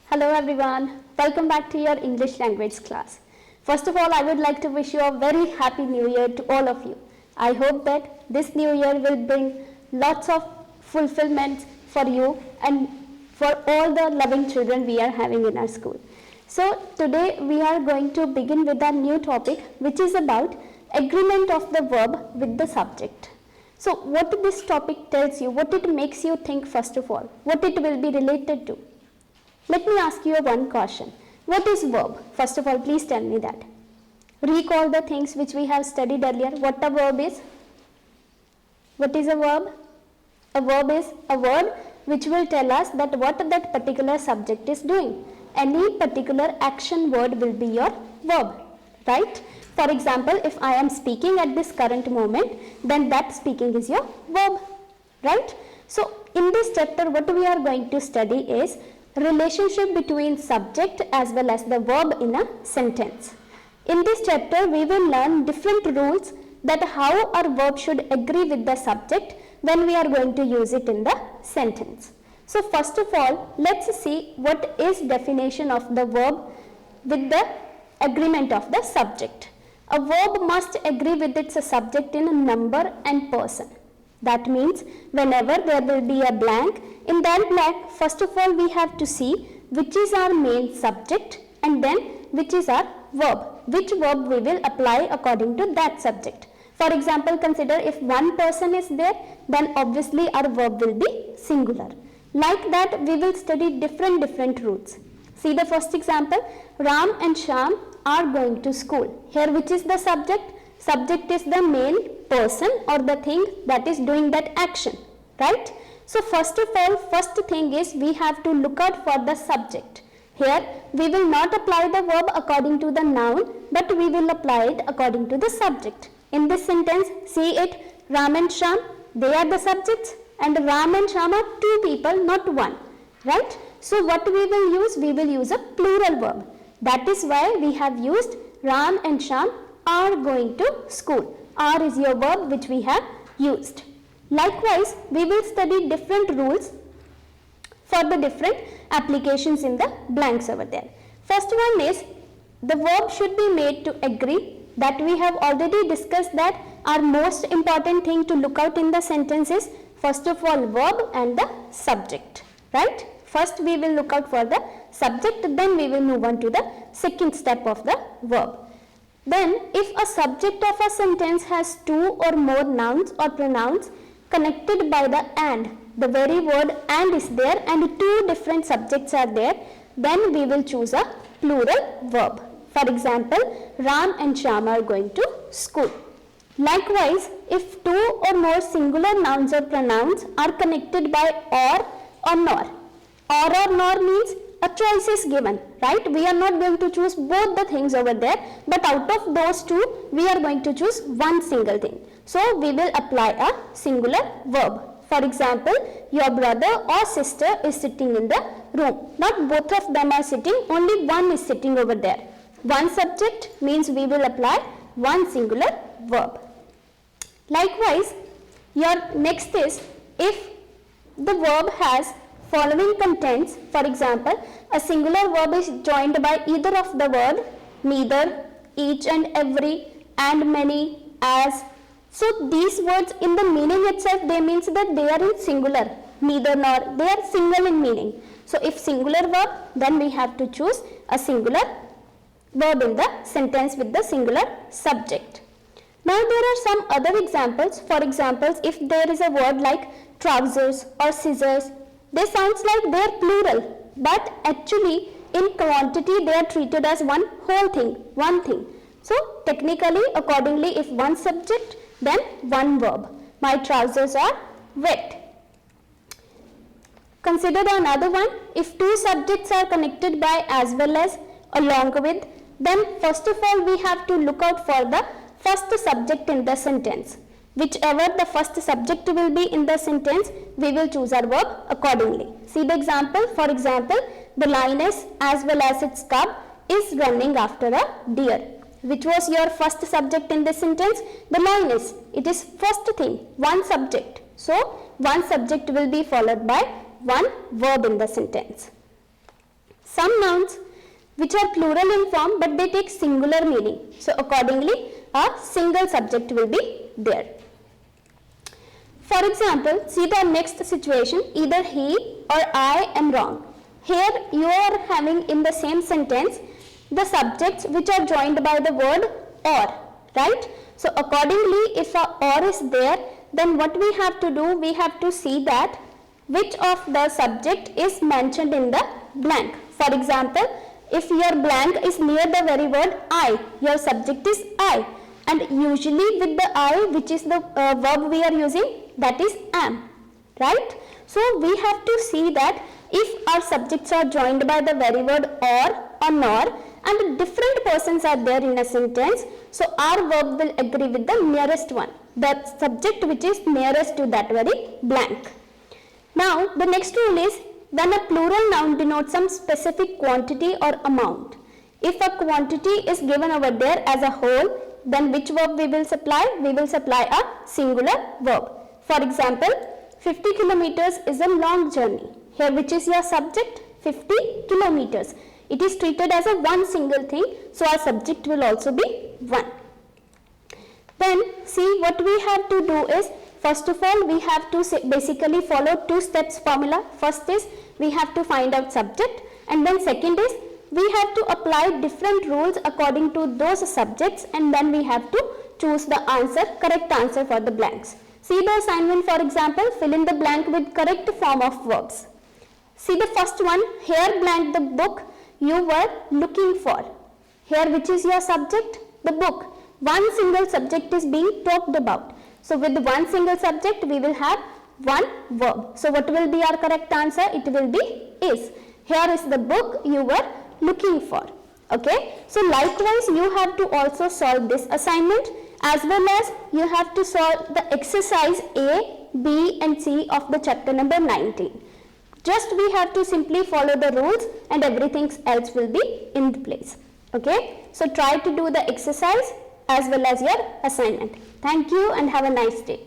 Hello everyone, welcome back to your English language class. First of all, I would like to wish you a very happy new year to all of you. I hope that this new year will bring lots of fulfillments for you and for all the loving children we are having in our school. So today we are going to begin with our new topic, which is about agreement of the verb with the subject. So what this topic tells you, what it makes you think first of all, what it will be related to. Let me ask you one question. What is verb? First of all, please tell me that. Recall the things which we have studied earlier. What a verb is? What is a verb? A verb is a word which will tell us that what that particular subject is doing. Any particular action word will be your verb, right? For example, if I am speaking at this current moment, then that speaking is your verb, right? So in this chapter, what we are going to study is relationship between subject as well as the verb in a sentence. In this chapter, we will learn different rules that how our verb should agree with the subject when we are going to use it in the sentence. So first of all, let's see what is definition of the verb with the agreement of the subject. A verb must agree with its subject in number and person. That means whenever there will be a blank, in that blank, first of all we have to see which is our main subject and then which is our verb. Which verb we will apply according to that subject. For example, consider if one person is there, then obviously our verb will be singular. Like that, we will study different rules. See the first example, Ram and Shyam are going to school. Here which is the subject? Subject is the main person or the thing that is doing that action, right? So first of all, first thing is we have to look out for the subject. Here we will not apply the verb according to the noun, but we will apply it according to the subject. In this sentence, see it, Ram and Shyam, they are the subjects and Ram and Shyam are two people, not one, right? So what we will use? We will use a plural verb. That is why we have used Ram and Shyam are going to school. Are is your verb which we have used. Likewise, we will study different rules for the different applications in the blanks over there. First one is the verb should be made to agree. That we have already discussed that our most important thing to look out in the sentence is first of all verb and the subject, right? First we will look out for the subject, then we will move on to the second step of the verb. Then if a subject of a sentence has two or more nouns or pronouns connected by the and, the very word and is there and two different subjects are there, then we will choose a plural verb. For example, Ram and Shyam are going to school. Likewise, if two or more singular nouns or pronouns are connected by or nor. Or nor means a choice is given, right? We are not going to choose both the things over there, but out of those two, we are going to choose one single thing. So, we will apply a singular verb. For example, your brother or sister is sitting in the room. Not both of them are sitting, only one is sitting over there. One subject means we will apply one singular verb. Likewise, your next is if the verb has following contents. For example, a singular verb is joined by either of the word, neither, each and every, and many, as. So these words in the meaning itself, they means that they are in singular, neither nor, they are single in meaning. So if singular verb, then we have to choose a singular verb in the sentence with the singular subject. Now there are some other examples. For example, if there is a word like trousers or scissors, they sounds like they are plural, but actually in quantity they are treated as one whole thing, one thing. So technically, accordingly, if one subject, then one verb. My trousers are wet. Consider another one. If two subjects are connected by as well as along with, then first of all we have to look out for the first subject in the sentence. Whichever the first subject will be in the sentence, we will choose our verb accordingly. See the example. For example, the lioness as well as its cub is running after a deer. Which was your first subject in this sentence? The lioness. It is first thing, one subject. So, one subject will be followed by one verb in the sentence. Some nouns which are plural in form but they take singular meaning. So accordingly a single subject will be there. For example, see the next situation, either he or I am wrong. Here you are having in the same sentence the subjects which are joined by the word or, right? So accordingly if a or is there, then what we have to do, we have to see that which of the subject is mentioned in the blank. For example, if your blank is near the very word I, your subject is I, and usually with the I, which is the verb we are using, that is am, right? So we have to see that if our subjects are joined by the very word or nor, and different persons are there in a sentence, so our verb will agree with the nearest one, the subject which is nearest to that very blank. Now the next rule is, when a plural noun denotes some specific quantity or amount. If a quantity is given over there as a whole, then which verb we will supply? We will supply a singular verb. For example, 50 kilometers is a long journey. Here which is your subject? 50 kilometers. It is treated as a one single thing, so our subject will also be one. Then see what we have to do is, first of all we have to basically follow two steps formula. First is we have to find out subject, and then second is we have to apply different rules according to those subjects, and then we have to choose the answer, correct answer for the blanks. See the assignment, for example, fill in the blank with correct form of verbs. See the first one, here blank the book you were looking for. Here which is your subject? The book. One single subject is being talked about. So with one single subject we will have one verb. So what will be our correct answer? It will be is. Here is the book you were looking for. Okay. So likewise you have to also solve this assignment, as well as you have to solve the exercise A, B and C of the chapter number 19. Just we have to simply follow the rules and everything else will be in place. Okay. So try to do the exercise as well as your assignment. Thank you and have a nice day.